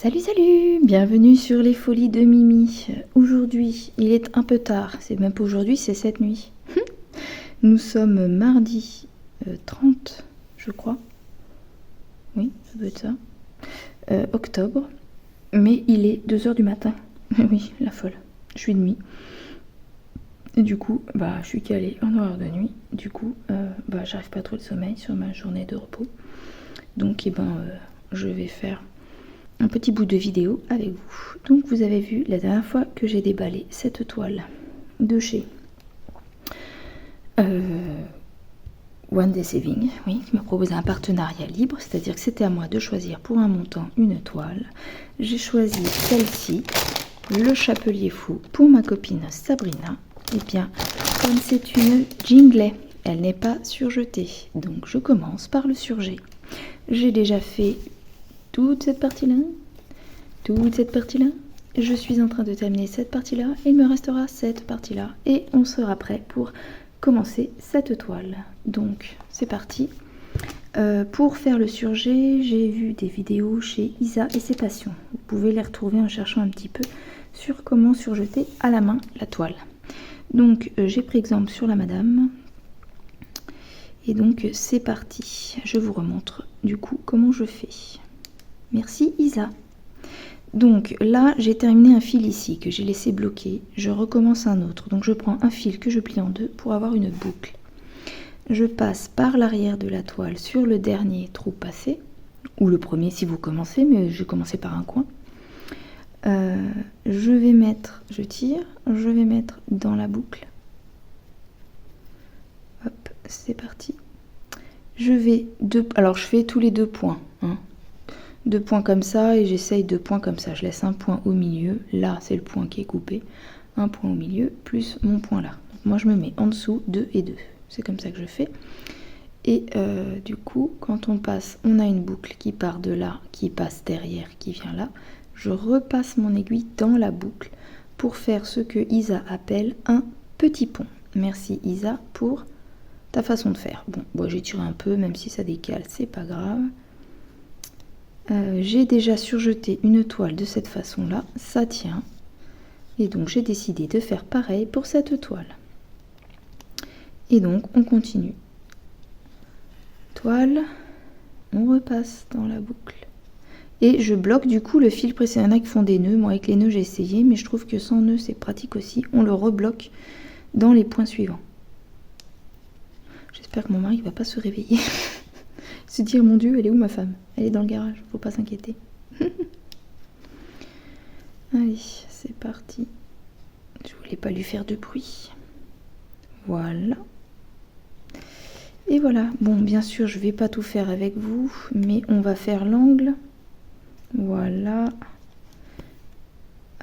Salut, salut! Bienvenue sur les folies de Mimi. Aujourd'hui, il est un peu tard. C'est même pas aujourd'hui, c'est cette nuit. Nous sommes mardi 30, je crois. Oui, ça doit être ça. Octobre. Mais il est 2h du matin. Oui, la folle. Je suis de nuit. Et du coup, je suis calée en horaire de nuit. Du coup, j'arrive pas trop le sommeil sur ma journée de repos. Donc, je vais faire un petit bout de vidéo avec vous. Donc vous avez vu la dernière fois que j'ai déballé cette toile de chez One Day Saving, oui, qui m'a proposé un partenariat libre, c'est-à-dire que c'était à moi de choisir pour un montant une toile. J'ai choisi celle-ci, le Chapelier Fou, pour ma copine Sabrina. Et bien, comme c'est une Jinglet, elle n'est pas surjetée, donc je commence par le surjet. J'ai déjà fait toute cette partie-là, je suis en train de terminer cette partie-là, il me restera cette partie-là, et on sera prêt pour commencer cette toile. Donc, c'est parti. Pour faire le surjet, j'ai vu des vidéos chez Isa et ses passions. Vous pouvez les retrouver en cherchant un petit peu sur comment surjeter à la main la toile. Donc, j'ai pris exemple sur la madame. Et donc, c'est parti. Je vous remontre du coup comment je fais. Merci Isa. Donc là, j'ai terminé un fil ici que j'ai laissé bloquer. Je recommence un autre. Donc je prends un fil que je plie en deux pour avoir une boucle. Je passe par l'arrière de la toile sur le dernier trou passé, ou le premier si vous commencez, mais je vais commencer par un coin. Je tire, je vais mettre dans la boucle. Hop, c'est parti. Alors je fais tous les 2 points, hein. 2 points comme ça et j'essaye 2 points comme ça. Je laisse un point au milieu. Là, c'est le point qui est coupé. Un point au milieu plus mon point là. Donc, moi, je me mets en dessous 2 et 2. C'est comme ça que je fais. Et du coup, quand on passe, on a une boucle qui part de là, qui passe derrière, qui vient là. Je repasse mon aiguille dans la boucle pour faire ce que Isa appelle un petit pont. Merci Isa pour ta façon de faire. Bon, j'ai tiré un peu, même si ça décale, c'est pas grave. J'ai déjà surjeté une toile de cette façon-là, ça tient. Et donc j'ai décidé de faire pareil pour cette toile. Et donc on continue. Toile, on repasse dans la boucle. Et je bloque du coup le fil précédent. Il y en a qui font des nœuds. Moi avec les nœuds j'ai essayé, mais je trouve que sans nœuds c'est pratique aussi. On le rebloque dans les points suivants. J'espère que mon mari ne va pas se réveiller. Se dire, mon Dieu, elle est où ma femme? Elle est dans le garage, faut pas s'inquiéter. Allez, c'est parti. Je voulais pas lui faire de bruit. Voilà. Et voilà. Bon, bien sûr, je vais pas tout faire avec vous, mais on va faire l'angle. Voilà.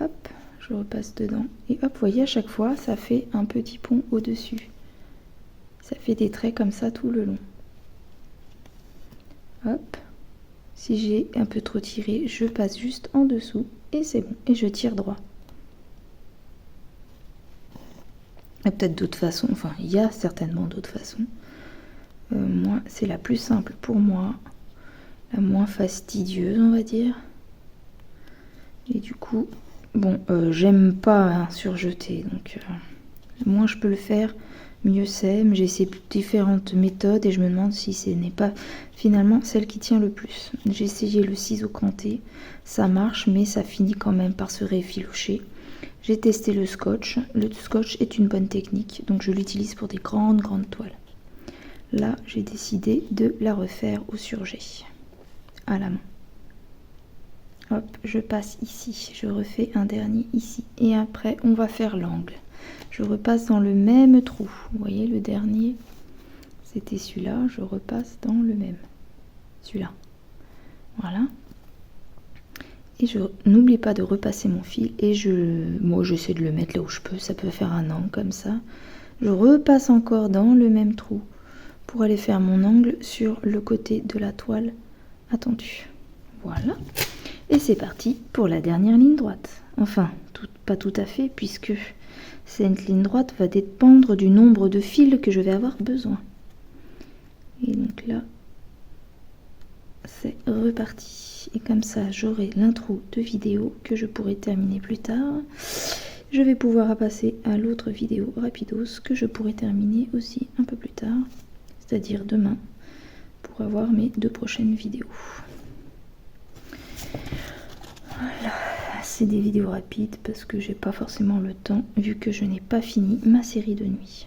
Hop, je repasse dedans. Et hop, vous voyez, à chaque fois, ça fait un petit pont au-dessus. Ça fait des traits comme ça tout le long. Hop, si j'ai un peu trop tiré, je passe juste en dessous et c'est bon. Et je tire droit. Il y a peut-être d'autres façons, enfin il y a certainement d'autres façons. Moi, c'est la plus simple pour moi, la moins fastidieuse, on va dire. Et du coup, bon, j'aime pas surjeter, donc moins je peux le faire, mieux c'est. Mais j'ai essayé différentes méthodes et je me demande si ce n'est pas finalement celle qui tient le plus. J'ai essayé le ciseau canté, ça marche, mais ça finit quand même par se réeffilocher. J'ai testé le scotch. Le scotch est une bonne technique, donc je l'utilise pour des grandes toiles. Là, j'ai décidé de la refaire au surjet, à la main. Hop, je passe ici, je refais un dernier ici. Et après, on va faire l'angle. Je repasse dans le même trou. Vous voyez, le dernier, c'était celui-là. Je repasse dans le même. Celui-là. Voilà. Et je n'oublie pas de repasser mon fil. Et moi, j'essaie de le mettre là où je peux. Ça peut faire un angle comme ça. Je repasse encore dans le même trou pour aller faire mon angle sur le côté de la toile attendue. Voilà. Et c'est parti pour la dernière ligne droite. Enfin, pas tout à fait, puisque cette ligne droite va dépendre du nombre de fils que je vais avoir besoin. Et donc là, c'est reparti. Et comme ça, j'aurai l'intro de vidéo que je pourrai terminer plus tard. Je vais pouvoir passer à l'autre vidéo rapidos que je pourrai terminer aussi un peu plus tard, c'est-à-dire demain, pour avoir mes 2 prochaines vidéos. Voilà, c'est des vidéos rapides parce que j'ai pas forcément le temps vu que je n'ai pas fini ma série de nuit.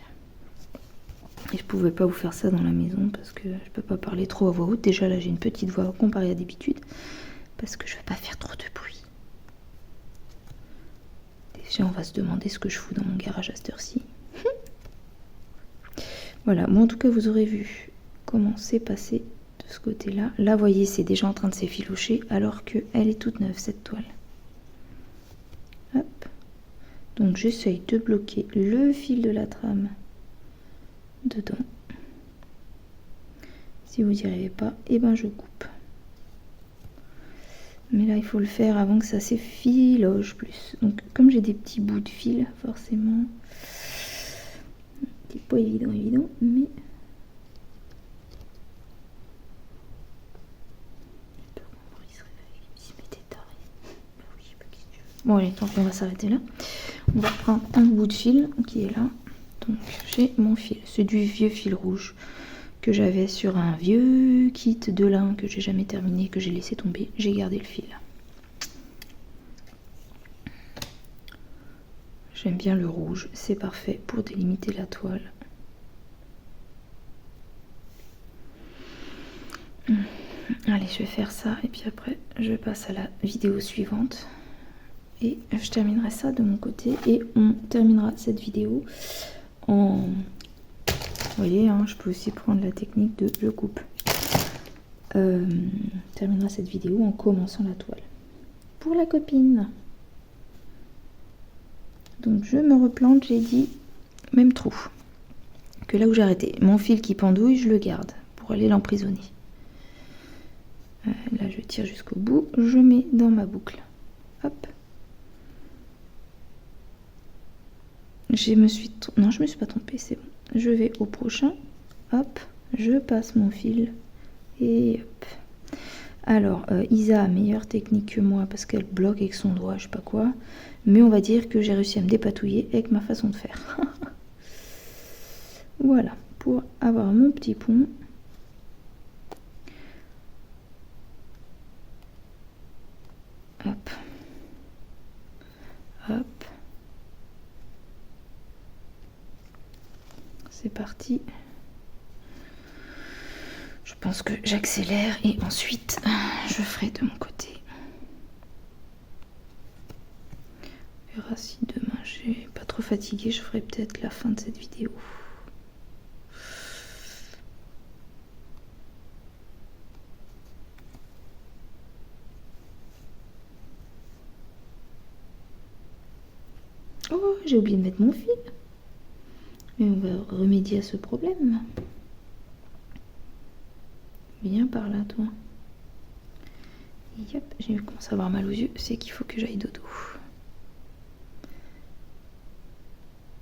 Et je pouvais pas vous faire ça dans la maison parce que je peux pas parler trop à voix haute. Déjà là j'ai une petite voix comparée à d'habitude parce que je vais pas faire trop de bruit. Déjà on va se demander ce que je fous dans mon garage à cette heure-ci. Voilà, moi en tout cas vous aurez vu comment c'est passé de ce côté-là. Là vous voyez c'est déjà en train de s'effilocher alors qu'elle est toute neuve cette toile. Hop. Donc j'essaye de bloquer le fil de la trame dedans. Si vous n'y arrivez pas, et ben je coupe. Mais là il faut le faire avant que ça s'effiloche plus. Donc comme j'ai des petits bouts de fil, forcément, c'est pas évident, mais bon allez, tant pis, on va s'arrêter là. On va prendre un bout de fil qui est là. Donc j'ai mon fil, c'est du vieux fil rouge que j'avais sur un vieux kit de lin que j'ai jamais terminé, que j'ai laissé tomber. J'ai gardé le fil. J'aime bien le rouge, c'est parfait pour délimiter la toile. Allez, je vais faire ça et puis après je passe à la vidéo suivante et je terminerai ça de mon côté et on terminera cette vidéo en... Vous voyez, hein, je peux aussi prendre la technique de je coupe. Terminera cette vidéo en commençant la toile. Pour la copine. Donc je me replante, j'ai dit même trou. Que là où j'ai arrêté. Mon fil qui pendouille, je le garde pour aller l'emprisonner. Là je tire jusqu'au bout, je mets dans ma boucle. Hop. Non, je me suis pas trompée, c'est bon. Je vais au prochain. Hop, je passe mon fil. Et hop. Alors, Isa a meilleure technique que moi parce qu'elle bloque avec son doigt, je sais pas quoi. Mais on va dire que j'ai réussi à me dépatouiller avec ma façon de faire. Voilà, pour avoir mon petit pont. Hop. Hop. C'est parti. Je pense que j'accélère et ensuite je ferai de mon côté. On verra si demain j'ai pas trop fatigué, je ferai peut-être la fin de cette vidéo. Oh, j'ai oublié de mettre mon fil. Mais on va remédier à ce problème. Viens par là, toi. Et hop, j'ai commencé à avoir mal aux yeux, c'est qu'il faut que j'aille dodo.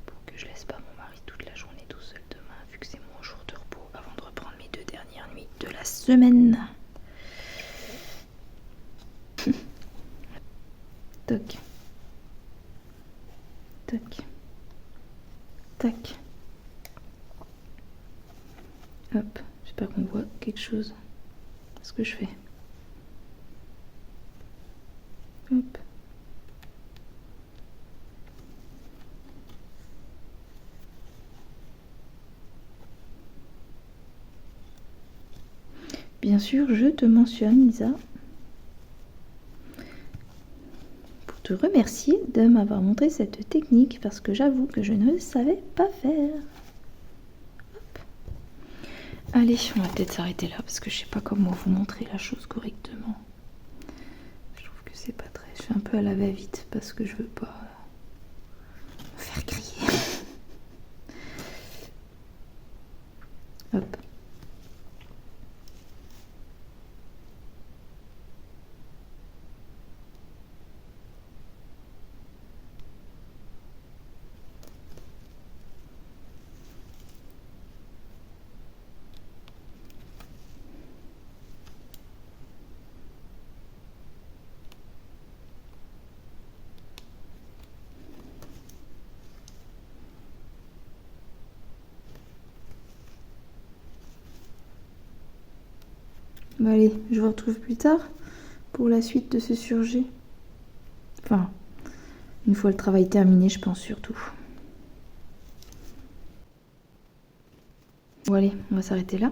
Pour que je laisse pas mon mari toute la journée tout seul demain, vu que c'est mon jour de repos avant de reprendre mes 2 dernières nuits de la semaine. Toc. Tac. Tac. Hop, j'espère qu'on voit quelque chose. Ce que je fais. Hop. Bien sûr, je te mentionne, Lisa, pour te remercier de m'avoir montré cette technique parce que j'avoue que je ne savais pas faire. Hop. Allez, on va peut-être s'arrêter là parce que je sais pas comment vous montrer la chose correctement. Je trouve que c'est pas très... Je suis un peu à la va-vite parce que je veux pas me faire crier. Hop. Bah allez, je vous retrouve plus tard pour la suite de ce surjet. Enfin, une fois le travail terminé, je pense surtout. Bon allez, on va s'arrêter là.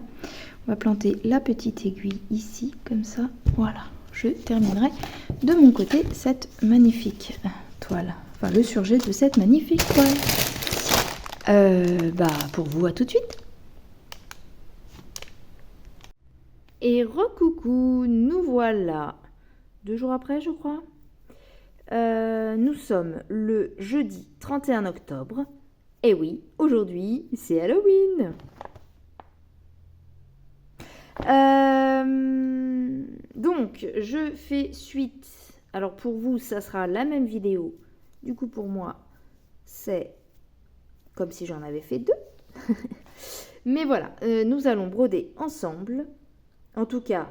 On va planter la petite aiguille ici, comme ça. Voilà, je terminerai de mon côté cette magnifique toile. Enfin, le surjet de cette magnifique toile. Bah, pour vous, à tout de suite. Et recoucou, nous voilà. 2 jours après, je crois. Nous sommes le jeudi 31 octobre. Et oui, aujourd'hui, c'est Halloween. Donc, je fais suite. Alors, pour vous, ça sera la même vidéo. Du coup, pour moi, c'est comme si j'en avais fait 2. Mais voilà, nous allons broder ensemble. En tout cas,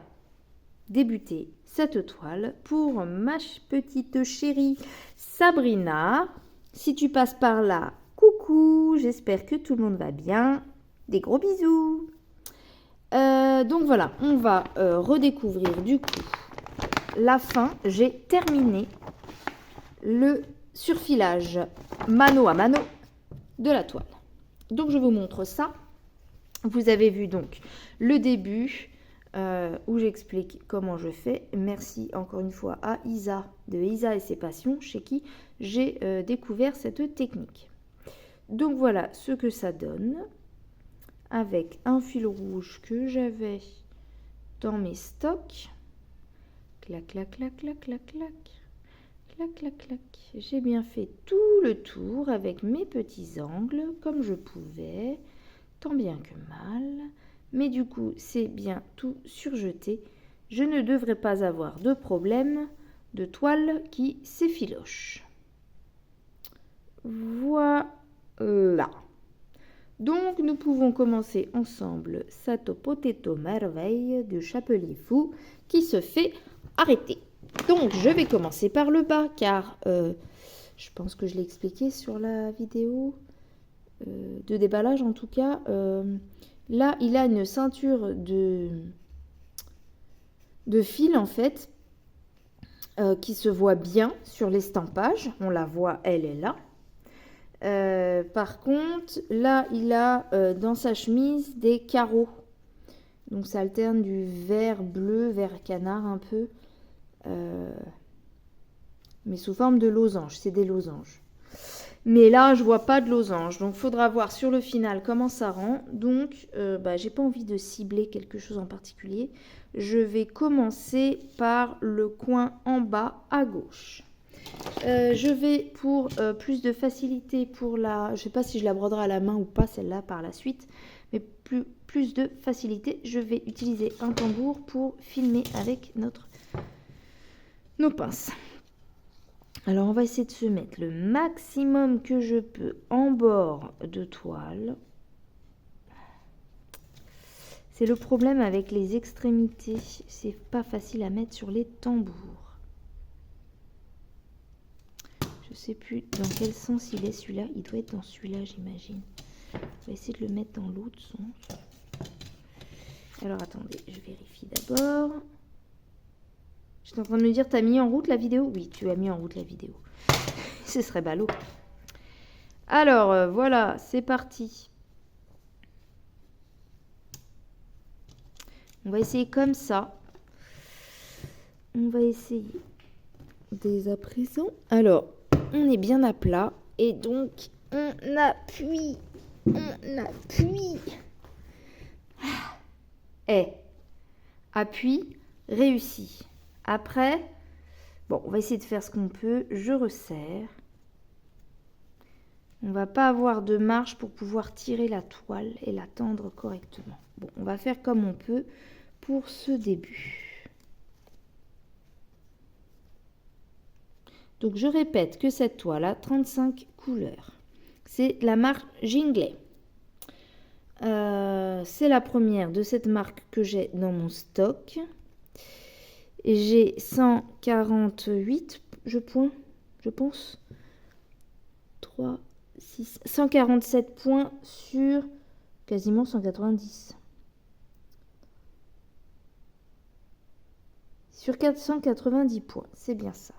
débuter cette toile pour ma petite chérie Sabrina. Si tu passes par là, coucou, j'espère que tout le monde va bien. Des gros bisous. Donc voilà, on va redécouvrir du coup la fin. J'ai terminé le surfilage mano à mano de la toile. Donc je vous montre ça. Vous avez vu donc le début où j'explique comment je fais. Merci encore une fois à Isa de Isa et ses passions, chez qui j'ai découvert cette technique. Donc voilà ce que ça donne, avec un fil rouge que j'avais dans mes stocks. Clac, clac, clac, clac, clac, clac. Clac, clac, clac. J'ai bien fait tout le tour avec mes petits angles, comme je pouvais, tant bien que mal. Mais du coup, c'est bien tout surjeté. Je ne devrais pas avoir de problème de toile qui s'effiloche. Voilà. Donc, nous pouvons commencer ensemble cette potato merveille de Chapelier Fou qui se fait arrêter. Donc, je vais commencer par le bas car je pense que je l'ai expliqué sur la vidéo de déballage en tout cas. Là, il a une ceinture de fil en fait qui se voit bien sur l'estampage. On la voit, elle est là. Par contre, là, il a dans sa chemise des carreaux. Donc, ça alterne du vert bleu, vert canard un peu. Mais sous forme de losange. C'est des losanges. Mais là, je vois pas de losange. Donc, il faudra voir sur le final comment ça rend. Donc, j'ai pas envie de cibler quelque chose en particulier. Je vais commencer par le coin en bas à gauche. Je vais pour plus de facilité pour la... Je sais pas si je la broderai à la main ou pas celle-là par la suite. Mais plus de facilité, je vais utiliser un tambour pour filmer avec nos pinces. Alors, on va essayer de se mettre le maximum que je peux en bord de toile. C'est le problème avec les extrémités. C'est pas facile à mettre sur les tambours. Je sais plus dans quel sens il est celui-là. Il doit être dans celui-là, j'imagine. On va essayer de le mettre dans l'autre sens. Alors, attendez, je vérifie d'abord. J'étais en train de me dire, t'as mis en route la vidéo? Oui, tu as mis en route la vidéo. Ce serait ballot. Alors, voilà, c'est parti. On va essayer comme ça. On va essayer dès à présent. Alors, on est bien à plat. Et donc, on appuie. On appuie. Et appui, réussi. Après, bon, on va essayer de faire ce qu'on peut. Je resserre. On ne va pas avoir de marge pour pouvoir tirer la toile et la tendre correctement. Bon, on va faire comme on peut pour ce début. Donc, je répète que cette toile a 35 couleurs. C'est la marque Jingley. C'est la première de cette marque que j'ai dans mon stock. J'ai 148 points, je pense. 3, 6, 147 points sur quasiment 190. sur 490 points. C'est bien ça.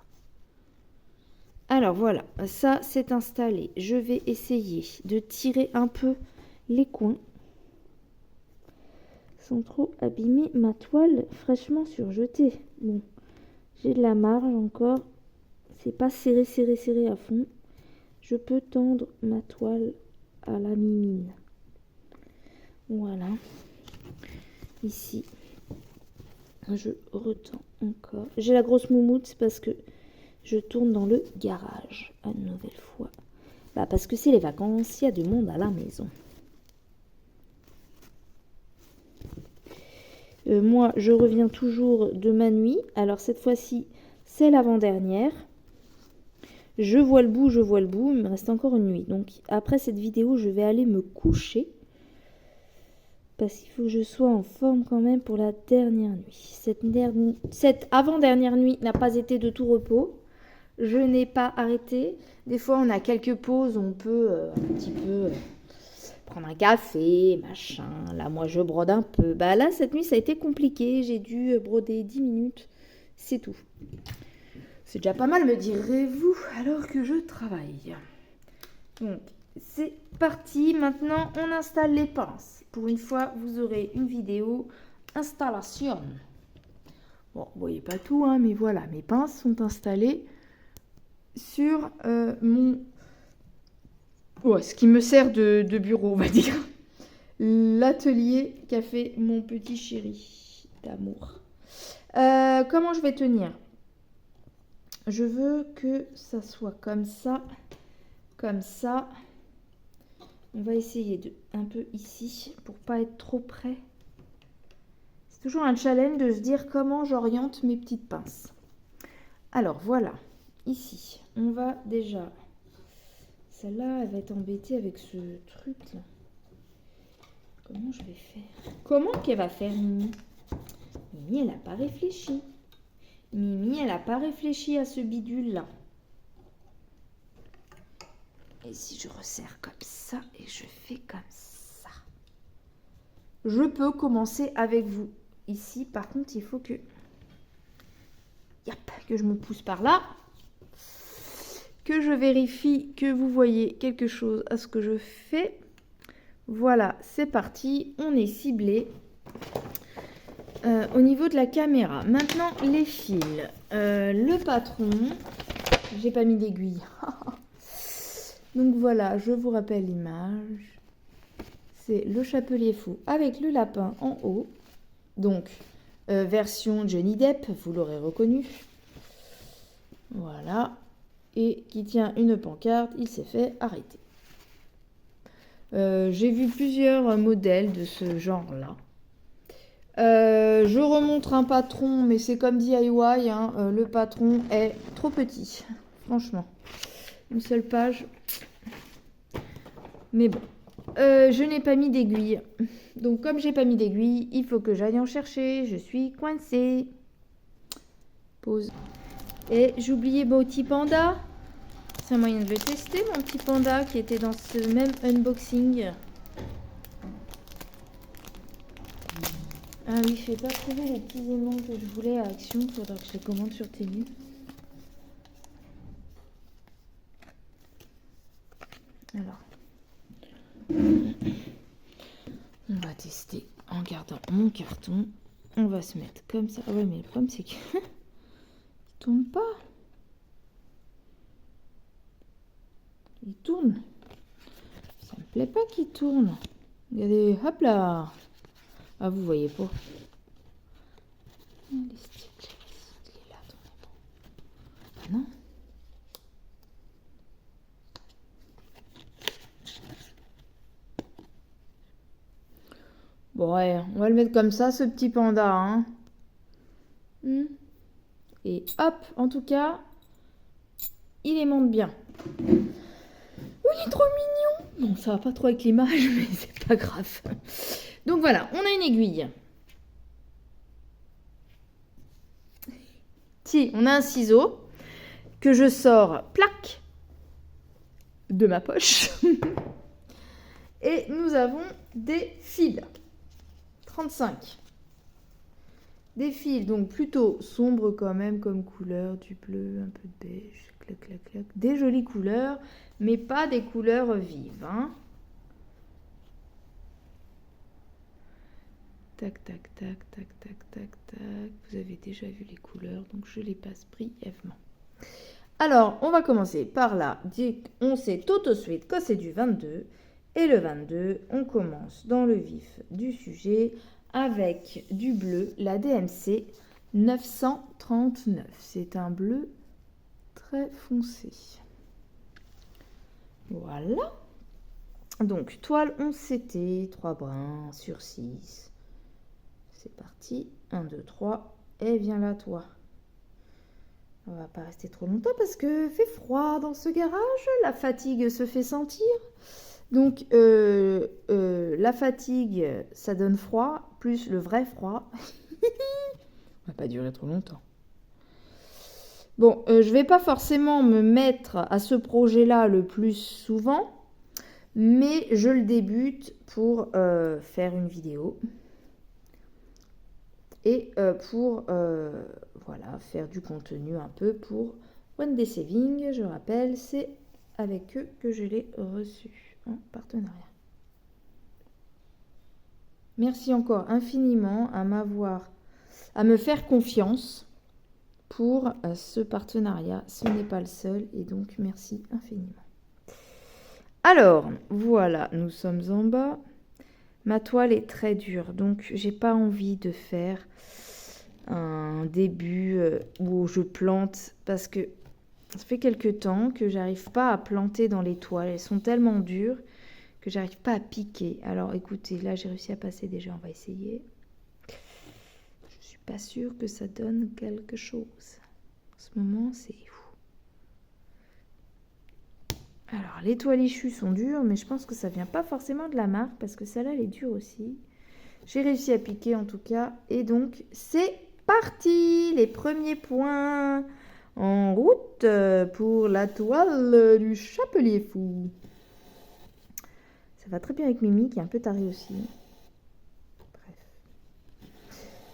Alors voilà, ça c'est installé. Je vais essayer de tirer un peu les coins sans trop abîmer ma toile fraîchement surjetée. Bon, j'ai de la marge encore. C'est pas serré à fond. Je peux tendre ma toile à la mimine. Voilà. Ici, je retends encore. J'ai la grosse moumoute parce que je tourne dans le garage une nouvelle fois. Bah parce que c'est les vacances, il y a du monde à la maison. Moi, je reviens toujours de ma nuit. Alors cette fois-ci, c'est l'avant-dernière. Je vois le bout. Il me reste encore une nuit. Donc après cette vidéo, je vais aller me coucher. Parce qu'il faut que je sois en forme quand même pour la dernière nuit. Cette avant-dernière nuit n'a pas été de tout repos. Je n'ai pas arrêté. Des fois, on a quelques pauses. On peut un petit peu prendre un café, machin. Là, moi, je brode un peu. Bah là, cette nuit, ça a été compliqué. J'ai dû broder 10 minutes. C'est tout. C'est déjà pas mal, me direz-vous, alors que je travaille. Donc, c'est parti. Maintenant, on installe les pinces. Pour une fois, vous aurez une vidéo installation. Bon, vous voyez pas tout, hein, mais voilà, mes pinces sont installées sur mon... Ouais, ce qui me sert de bureau, on va dire. L'atelier qu'a fait mon petit chéri d'amour. Comment je vais tenir ? Je veux que ça soit comme ça. Comme ça. On va essayer de un peu ici pour pas être trop près. C'est toujours un challenge de se dire comment j'oriente mes petites pinces. Alors voilà, ici, on va déjà... Celle-là, elle va être embêtée avec ce truc-là. Comment je vais faire? Comment qu'elle va faire, Mimi? Mimi, elle n'a pas réfléchi. Mimi, elle n'a pas réfléchi à ce bidule-là. Et si je resserre comme ça et je fais comme ça. Je peux commencer avec vous. Ici, par contre, il faut que... Yep, que je me pousse par là. Que je vérifie que vous voyez quelque chose à ce que je fais. Voilà, c'est parti. On est ciblé au niveau de la caméra. Maintenant, les fils. Le patron. J'ai pas mis d'aiguille. Donc voilà, je vous rappelle l'image. C'est le chapelier fou avec le lapin en haut. Donc, version Johnny Depp, vous l'aurez reconnu. Voilà. Et qui tient une pancarte, il s'est fait arrêter. J'ai vu plusieurs modèles de ce genre-là. Je remontre un patron, mais c'est comme DIY, hein, le patron est trop petit, franchement. Une seule page. Mais bon, je n'ai pas mis d'aiguille. Donc comme j'ai pas mis d'aiguille, il faut que j'aille en chercher. Je suis coincée. Pause. Et j'ai oublié mon petit panda. C'est un moyen de le tester, mon petit panda qui était dans ce même unboxing. Ah oui, je n'ai pas trouvé les petits aimants que je voulais à Action. Il faudra que je les commande sur Temu. Alors, on va tester en gardant mon carton. On va se mettre comme ça. Ah ouais, mais le problème, c'est qu'il ne tourne pas. Il tourne. Ça me plaît pas qu'il tourne. Regardez, hop là. Ah, vous voyez pas. Il est là, ton aimant. Ah non. Bon, ouais, on va le mettre comme ça, ce petit panda. Hein. Et hop, en tout cas, il aimante bien. Oh, il est trop mignon. Bon, ça va pas trop avec l'image, mais c'est pas grave. Donc voilà, on a une aiguille. Si, on a un ciseau que je sors, plaque, de ma poche. Et nous avons des fils. 35. Des fils, donc plutôt sombres quand même comme couleur, du bleu, un peu de beige, clac, clac, clac. Des jolies couleurs, mais pas des couleurs vives, hein. Tac, tac, tac, tac, tac, tac, tac. Vous avez déjà vu les couleurs, donc je les passe brièvement. Alors, on va commencer par là. On sait tout de suite que c'est du 22. Et le 22, on commence dans le vif du sujet avec du bleu, la DMC 939. C'est un bleu très foncé. Voilà. Donc, toile 11 CT, 3 brins sur 6. C'est parti. 1, 2, 3. Et viens là, toi. On va pas rester trop longtemps parce que fait froid dans ce garage. La fatigue se fait sentir. Donc, la fatigue, ça donne froid, plus le vrai froid. On va pas durer trop longtemps. Bon, je vais pas forcément me mettre à ce projet-là le plus souvent, mais je le débute pour faire une vidéo. Et pour voilà, faire du contenu un peu pour One Day Saving. Je rappelle, c'est avec eux que je l'ai reçu en partenariat. Merci encore infiniment à me faire confiance pour ce partenariat. Ce n'est pas le seul et donc merci infiniment. Alors, voilà, nous sommes en bas. Ma toile est très dure, donc j'ai pas envie de faire un début où je plante parce que ça fait quelques temps que j'arrive pas à planter dans les toiles. Elles sont tellement dures que j'arrive pas à piquer. Alors écoutez, là j'ai réussi à passer déjà, on va essayer. Je suis pas sûre que ça donne quelque chose. En ce moment, c'est fou. Alors, les toilichus sont durs, mais je pense que ça vient pas forcément de la marque, parce que celle-là, elle est dure aussi. J'ai réussi à piquer, en tout cas. Et donc, c'est parti! Les premiers points en route pour la toile du Chapelier Fou. Ça va très bien avec Mimi, qui est un peu tarée aussi.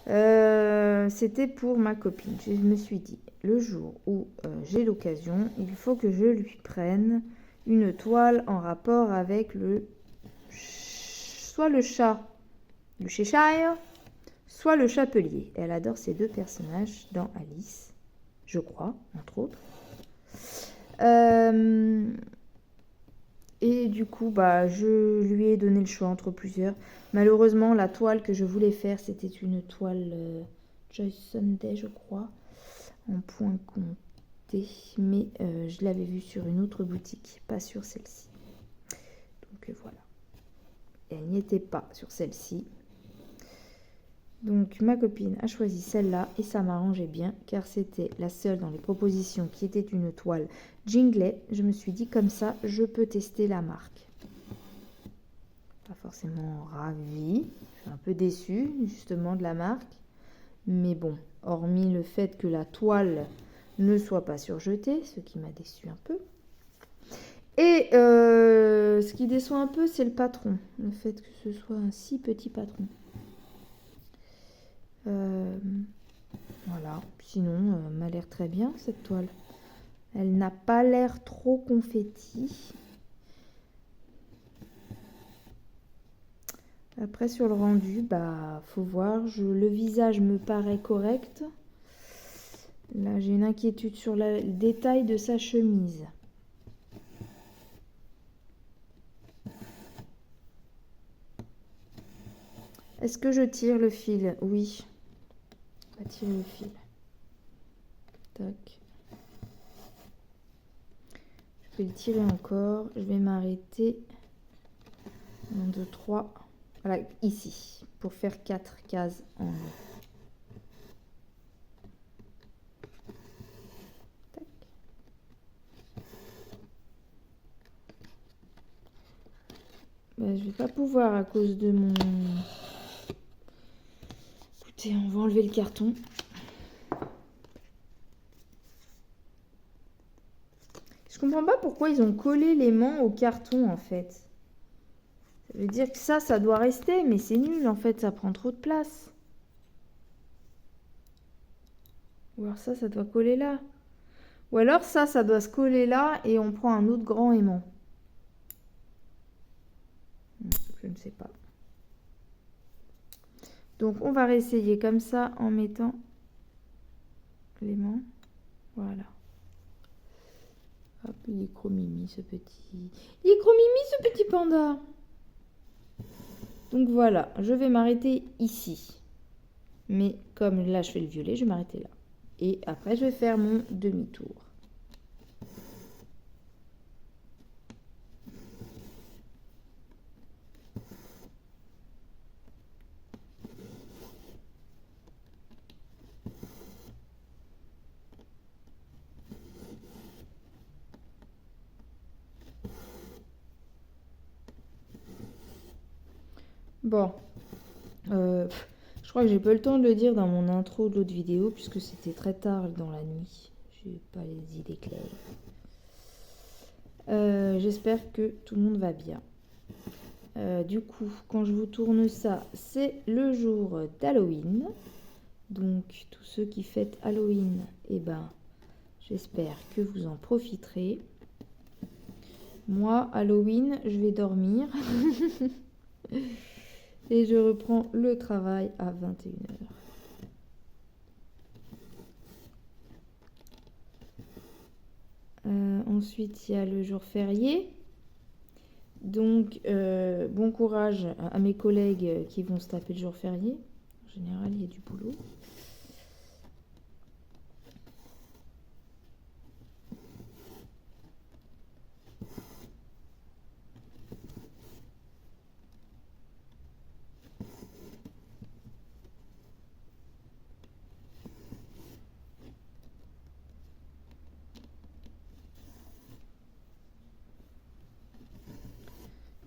Bref. C'était pour ma copine. Je me suis dit, le jour où j'ai l'occasion, il faut que je lui prenne une toile en rapport avec soit le chat du Cheshire, soit le chapelier. Elle adore ces deux personnages dans Alice, je crois, entre autres. Et du coup, je lui ai donné le choix entre plusieurs. Malheureusement, la toile que je voulais faire, c'était une toile Joyce Sunday, je crois, en point compté. Mais je l'avais vue sur une autre boutique, pas sur celle-ci. Donc voilà. Et elle n'y était pas sur celle-ci. Donc ma copine a choisi celle-là et ça m'arrangeait bien car c'était la seule dans les propositions qui était une toile Jingley. Je me suis dit comme ça, je peux tester la marque. Pas forcément ravie, je suis un peu déçue justement de la marque. Mais bon, hormis le fait que la toile ne soit pas surjetée, ce qui m'a déçu un peu. Et ce qui déçoit un peu, c'est le patron. Le fait que ce soit un si petit patron. Voilà. Sinon, elle m'a l'air très bien, cette toile. Elle n'a pas l'air trop confetti. Après, sur le rendu, faut voir. Le visage me paraît correct. Là, j'ai une inquiétude sur le détail de sa chemise. Est-ce que je tire le fil? Oui. On va tirer le fil. Tac. Je vais le tirer encore. Je vais m'arrêter. 1, 2, 3. Voilà, ici. Pour faire 4 cases en haut. Tac. Je vais pas pouvoir à cause de mon... Écoutez, on va enlever le carton. Je comprends pas pourquoi ils ont collé l'aimant au carton en fait. Ça veut dire que ça doit rester, mais c'est nul en fait, ça prend trop de place. Ou alors ça doit coller là. Ou alors ça doit se coller là et on prend un autre grand aimant. Je ne sais pas. Donc on va réessayer comme ça en mettant l'aimant. Voilà. Hop, il est chromimi ce petit. Il est chromimi ce petit panda. Donc voilà, je vais m'arrêter ici. Mais comme là je fais le violet, je vais m'arrêter là. Et après je vais faire mon demi-tour. Bon, je crois que j'ai pas eu le temps de le dire dans mon intro de l'autre vidéo puisque c'était très tard dans la nuit. J'ai pas les idées claires. J'espère que tout le monde va bien. Du coup, quand je vous tourne ça, c'est le jour d'Halloween. Donc, tous ceux qui fêtent Halloween, eh ben, j'espère que vous en profiterez. Moi, Halloween, je vais dormir. Et je reprends le travail à 21h. Ensuite, il y a le jour férié. Donc, bon courage à mes collègues qui vont se taper le jour férié. En général, il y a du boulot.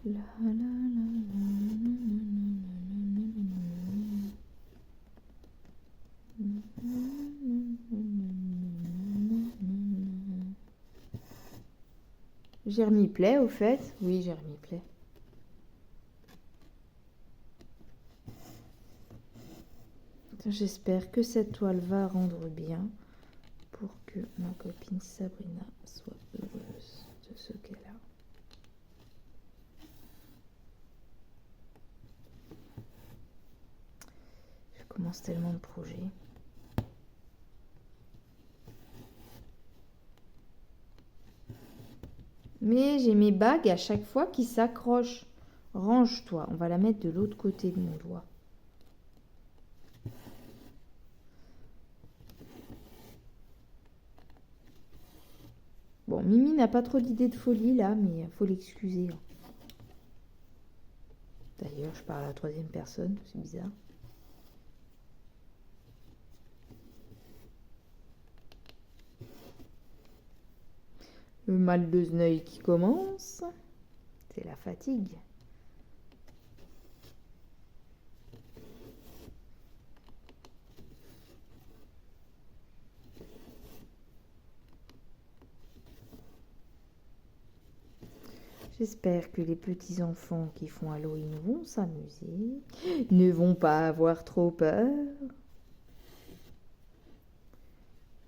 La, la, la, j'ai remis play au fait. Oui, j'ai remis play. J'espère que cette toile va rendre bien pour que ma copine Sabrina soit heureuse de ce qu'elle a. Je commence tellement de projets. Mais j'ai mes bagues à chaque fois qui s'accrochent. Range-toi, on va la mettre de l'autre côté de mon doigt. Bon, Mimi n'a pas trop d'idées de folie là, mais il faut l'excuser. D'ailleurs, je parle à la troisième personne, c'est bizarre. Le mal de Zneuil qui commence, c'est la fatigue. J'espère que les petits-enfants qui font Halloween vont s'amuser, ne vont pas avoir trop peur.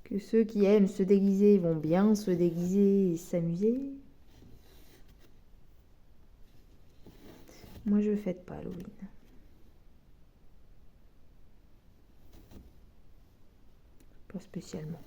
Que ceux qui aiment se déguiser vont bien se déguiser et s'amuser. Moi, je ne fête pas Halloween. Pas spécialement.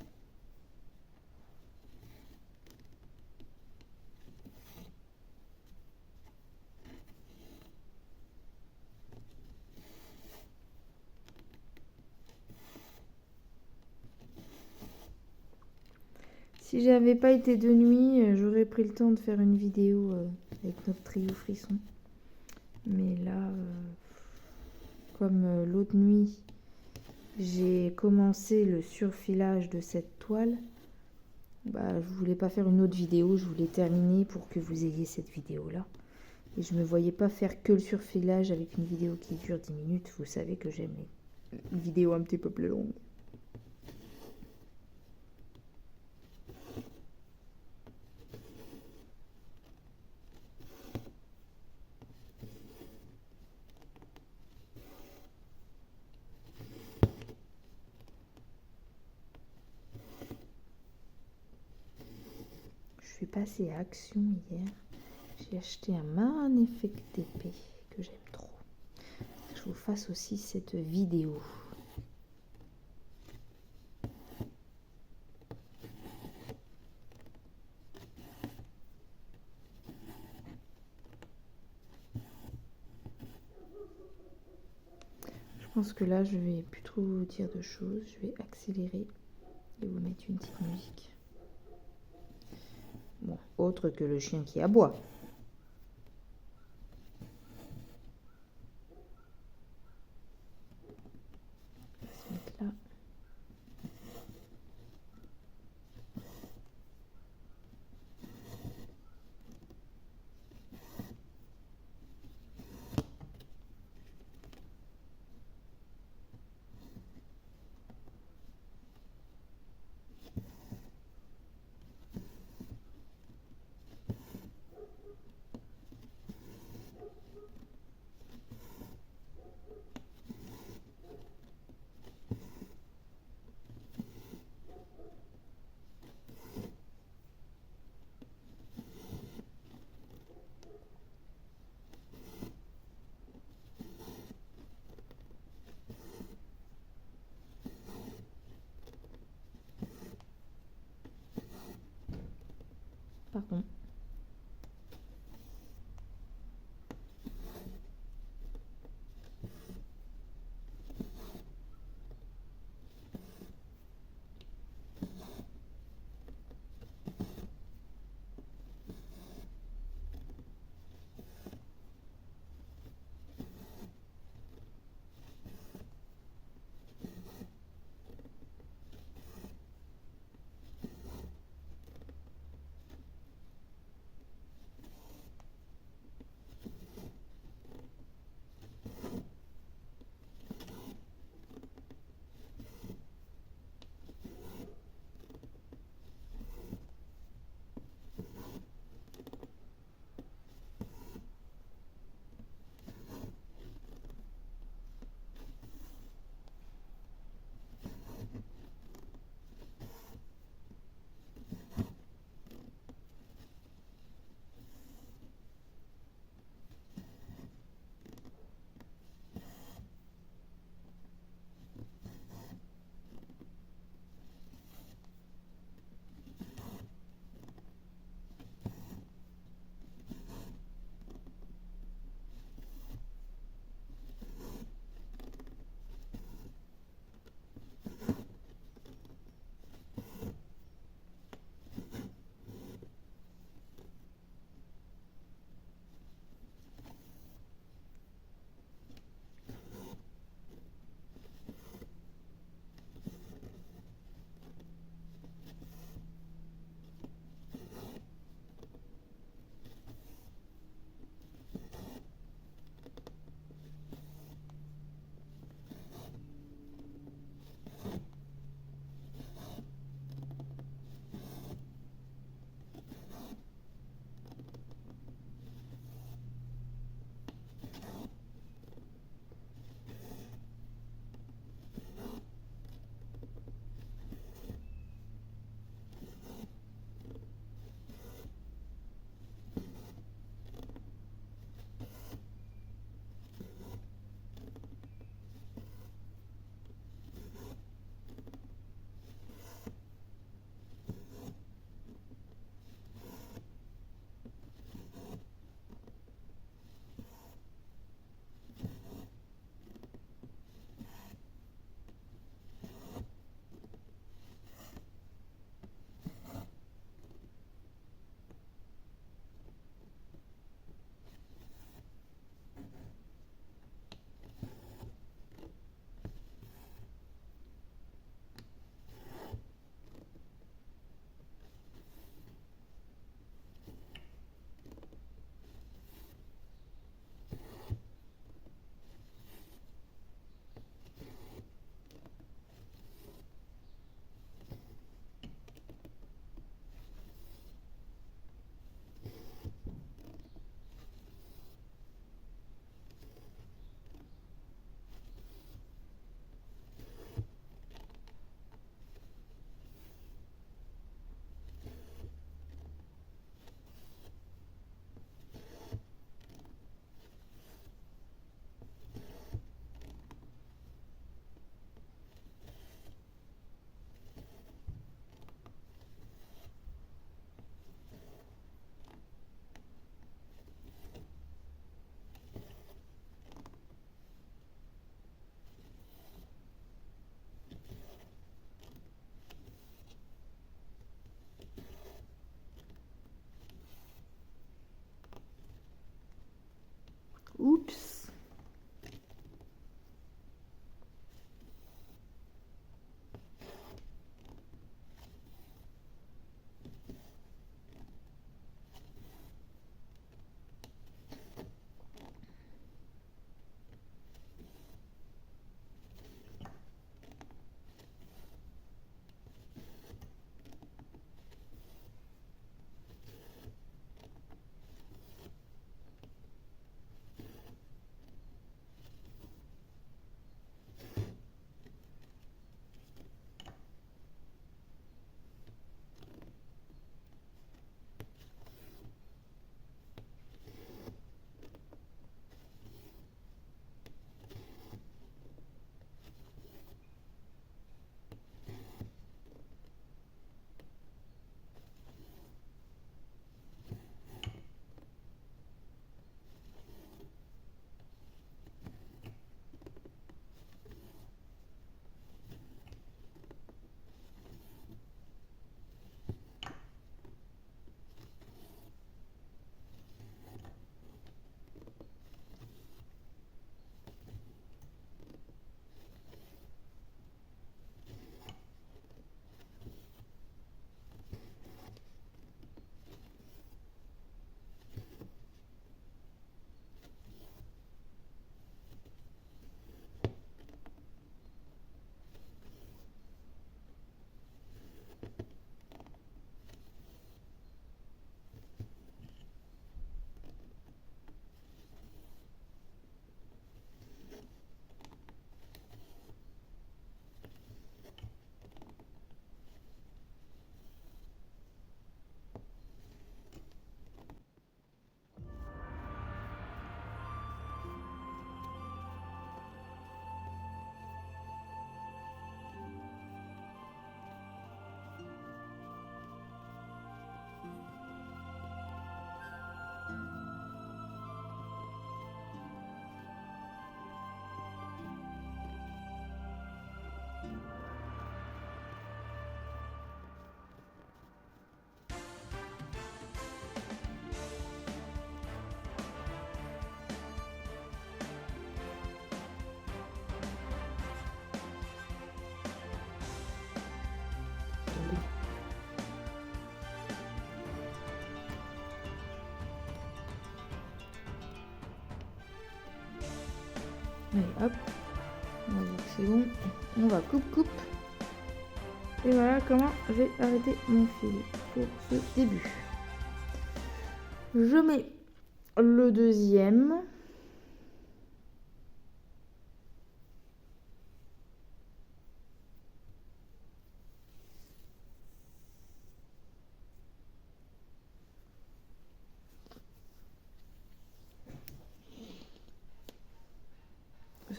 Si j'avais pas été de nuit, j'aurais pris le temps de faire une vidéo avec notre trio frisson. Mais là, comme l'autre nuit, j'ai commencé le surfilage de cette toile. Bah, je voulais pas faire une autre vidéo, je voulais terminer pour que vous ayez cette vidéo là. Et je me voyais pas faire que le surfilage avec une vidéo qui dure 10 minutes. Vous savez que j'aime les vidéos un petit peu plus longues. passé à Action hier. J'ai acheté un magnifique épée que j'aime trop. Je vous fasse aussi cette vidéo. Je pense que là, je vais plus trop vous dire de choses. Je vais accélérer et vous mettre une petite musique. Bon, autre que le chien qui aboie. On va se mettre là. Allez, hop. On va dire que c'est bon. On va coupe. Et voilà comment j'ai arrêté mon fil pour ce début. Je mets le deuxième.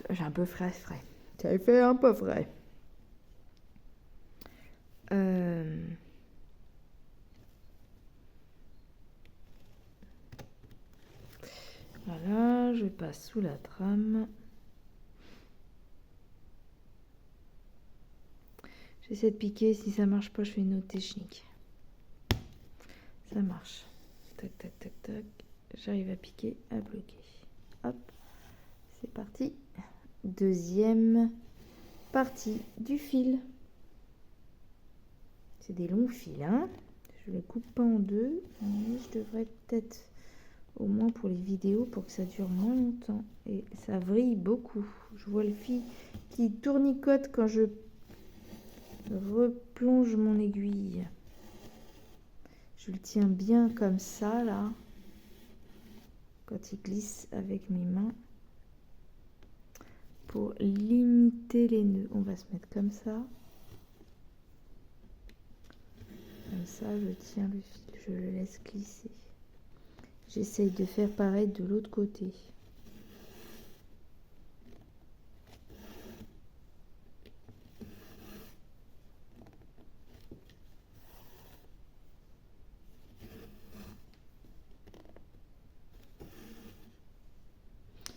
J'ai un peu frais. Ça fait un peu frais. Voilà, je passe sous la trame. J'essaie de piquer, si ça marche pas, je fais une autre technique. Ça marche. Tac. J'arrive à piquer, à bloquer. Hop, c'est parti. Deuxième partie du fil. C'est des longs fils, hein. Je le coupe pas en deux, mais je devrais peut-être, au moins pour les vidéos, pour que ça dure moins longtemps. Et ça vrille beaucoup. Je vois le fil qui tournicote quand je replonge mon aiguille. Je le tiens bien comme ça, là. Quand il glisse avec mes mains. Pour limiter les nœuds, on va se mettre comme ça. Comme ça, je tiens le fil, je le laisse glisser. J'essaye de faire pareil de l'autre côté.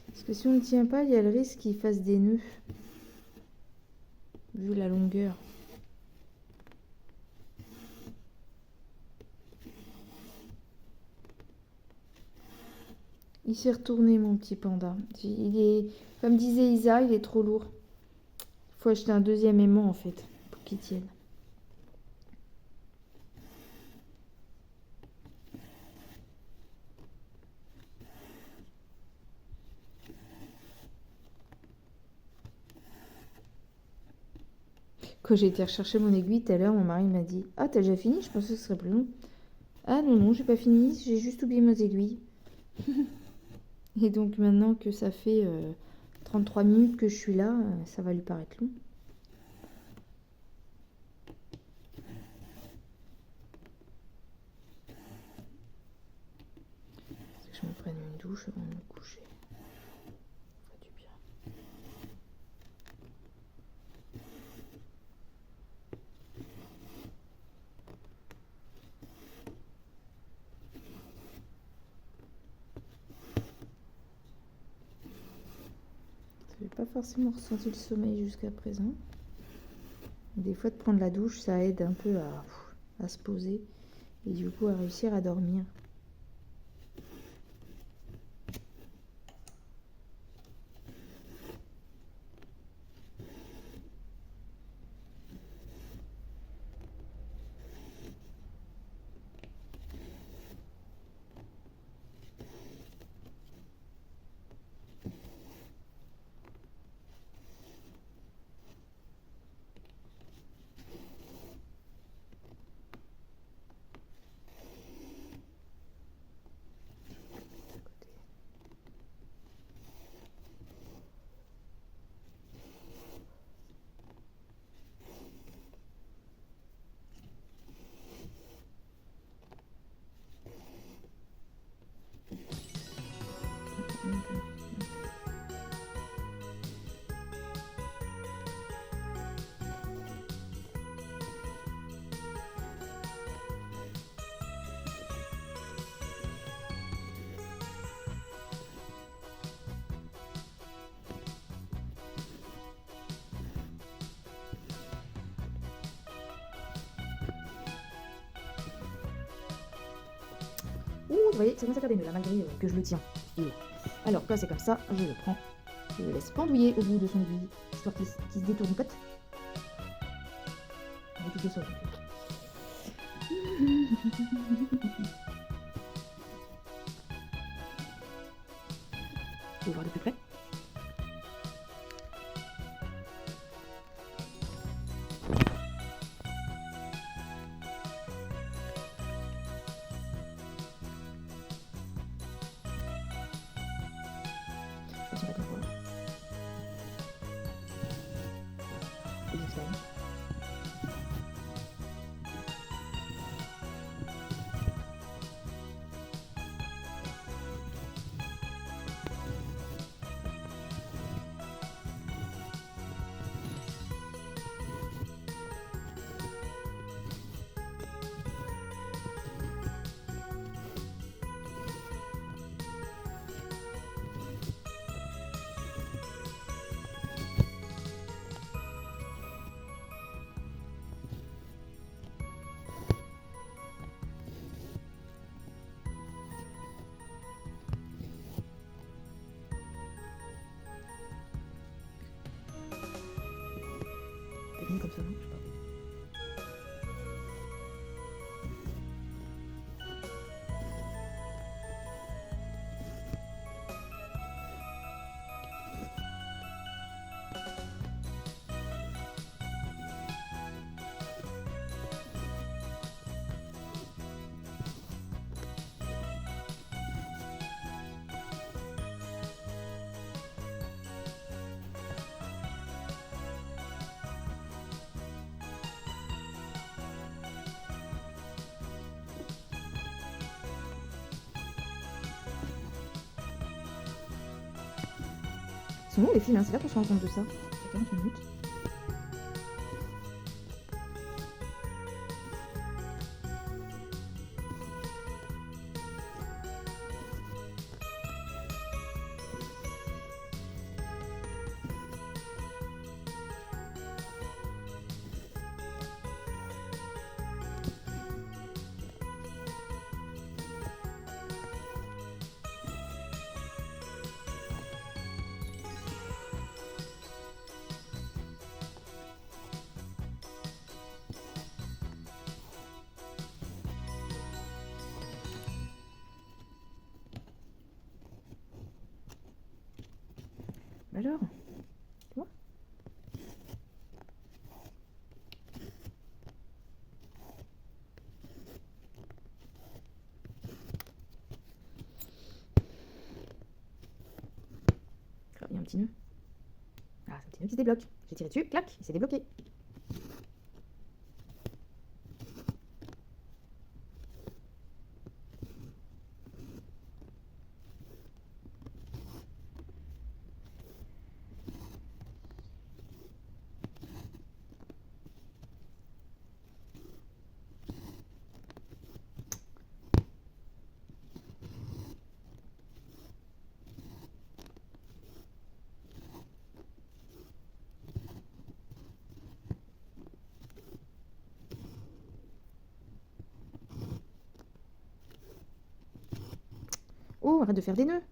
Parce que si on ne tient pas, il y a le risque qu'il fasse des nœuds. Vu la longueur. Il s'est retourné, mon petit panda. Il est, comme disait Isa, il est trop lourd. Il faut acheter un deuxième aimant en fait, pour qu'il tienne. Quand j'ai été rechercher mon aiguille tout à l'heure, mon mari m'a dit « Ah, t'as déjà fini? Je pensais que ce serait plus long. » Ah non, j'ai pas fini, j'ai juste oublié mes aiguilles. Et donc maintenant que ça fait 33 minutes que je suis là, ça va lui paraître long. Je me prenne une douche avant de me coucher. Ça fait du bien. Je n'ai pas forcément ressenti le sommeil jusqu'à présent. Des fois, de prendre la douche, ça aide un peu à se poser et du coup à réussir à dormir. Ouh, vous voyez, ça commence à faire des nœuds là, malgré que je le tiens. Alors, quand c'est comme ça, je le prends, je le laisse pendouiller au bout de son aiguille, histoire qu'il se détourne cote. On va tout ça. Vous voir de plus près. de voir. Et des feuilles. C'est venu comme ça, non? Je sais pas. Ils sont longs les fils, hein. C'est là qu'on se rend compte de ça. C'est 40 minutes. Alors, tu vois? Ah, il y a un petit nœud. Ah, c'est un petit nœud qui se débloque. J'ai tiré dessus, clac, il s'est débloqué. Oh, arrête de faire des nœuds.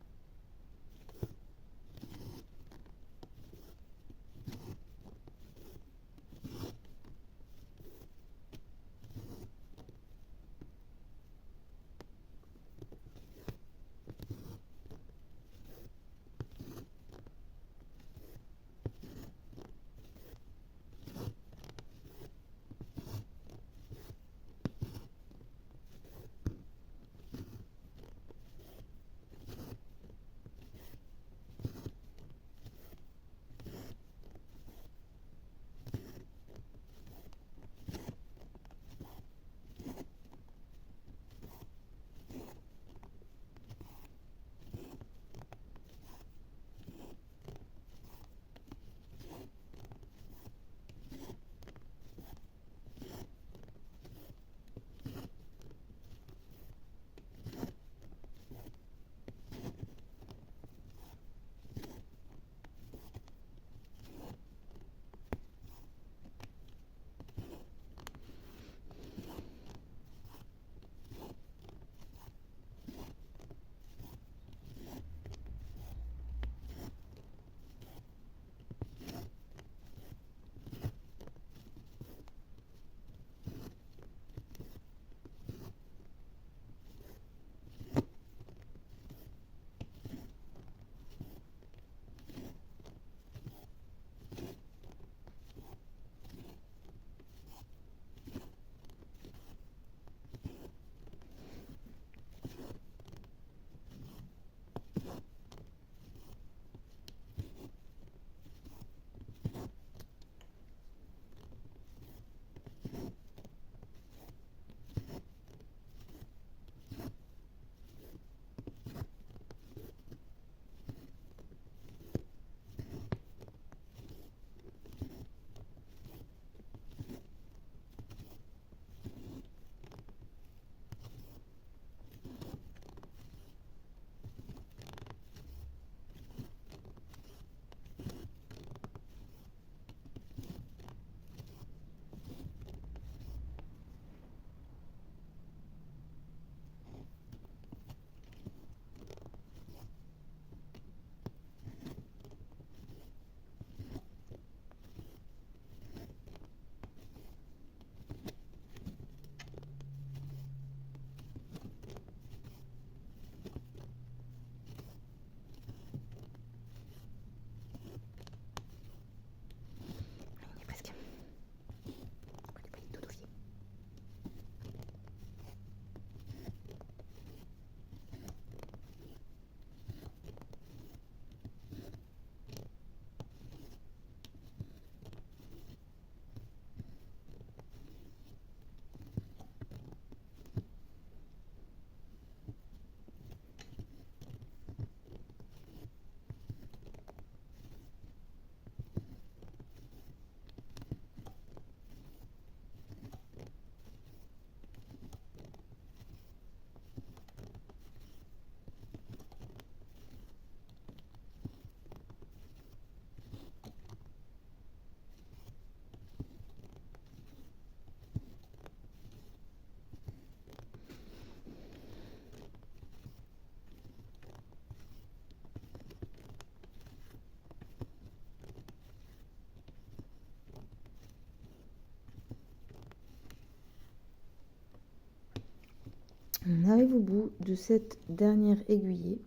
arrive au bout de cette dernière aiguillée.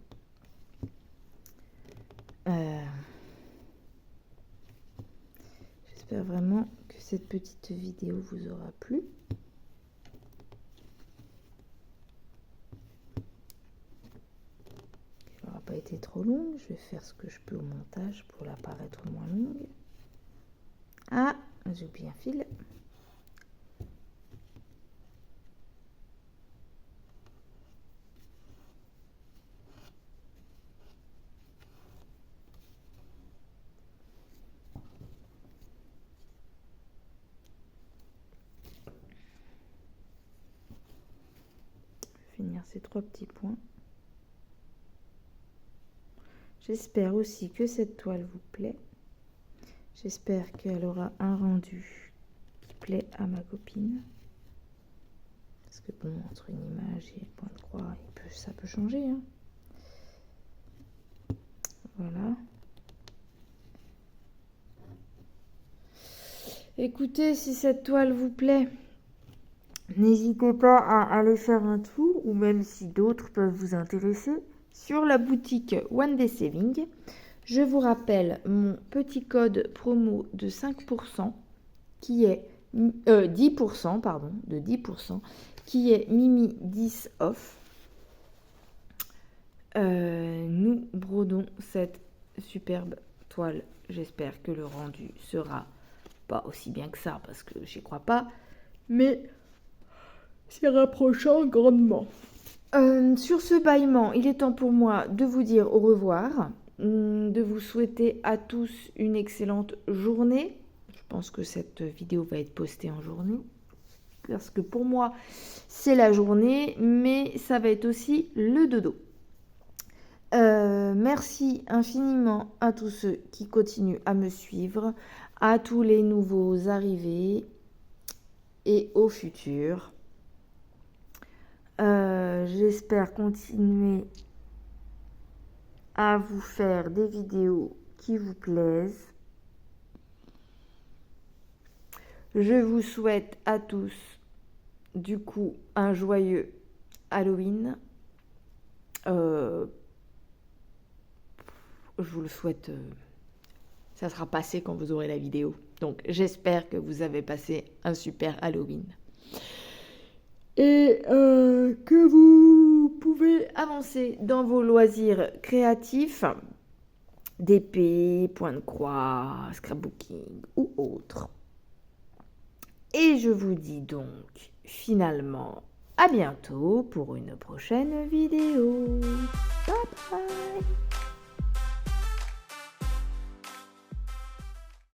J'espère vraiment que cette petite vidéo vous aura plu. Elle n'aura pas été trop longue. Je vais faire ce que je peux au montage pour la paraître moins longue. Ah, j'ai oublié un fil. Finir ces 3 petits points. J'espère aussi que cette toile vous plaît. J'espère qu'elle aura un rendu qui plaît à ma copine. Parce que bon, entre une image et le point de croix, ça peut changer. Hein. Voilà. Écoutez, si cette toile vous plaît, n'hésitez pas à aller faire un tour, ou même si d'autres peuvent vous intéresser, sur la boutique One Day Saving. Je vous rappelle mon petit code promo de 5% qui est 10%, pardon, de 10%, qui est Mimi 10 off. Nous brodons cette superbe toile. J'espère que le rendu sera pas aussi bien que ça, parce que j'y crois pas, mais s'y rapprochant grandement. Sur ce bâillement, il est temps pour moi de vous dire au revoir, de vous souhaiter à tous une excellente journée. Je pense que cette vidéo va être postée en journée, parce que pour moi, c'est la journée, mais ça va être aussi le dodo. Merci infiniment à tous ceux qui continuent à me suivre, à tous les nouveaux arrivés et au futur. J'espère continuer à vous faire des vidéos qui vous plaisent. Je vous souhaite à tous, du coup, un joyeux Halloween. Je vous le souhaite, ça sera passé quand vous aurez la vidéo. Donc, j'espère que vous avez passé un super Halloween. Et que vous pouvez avancer dans vos loisirs créatifs, d'épée, point de croix, scrapbooking ou autre. Et je vous dis donc finalement à bientôt pour une prochaine vidéo. Bye bye.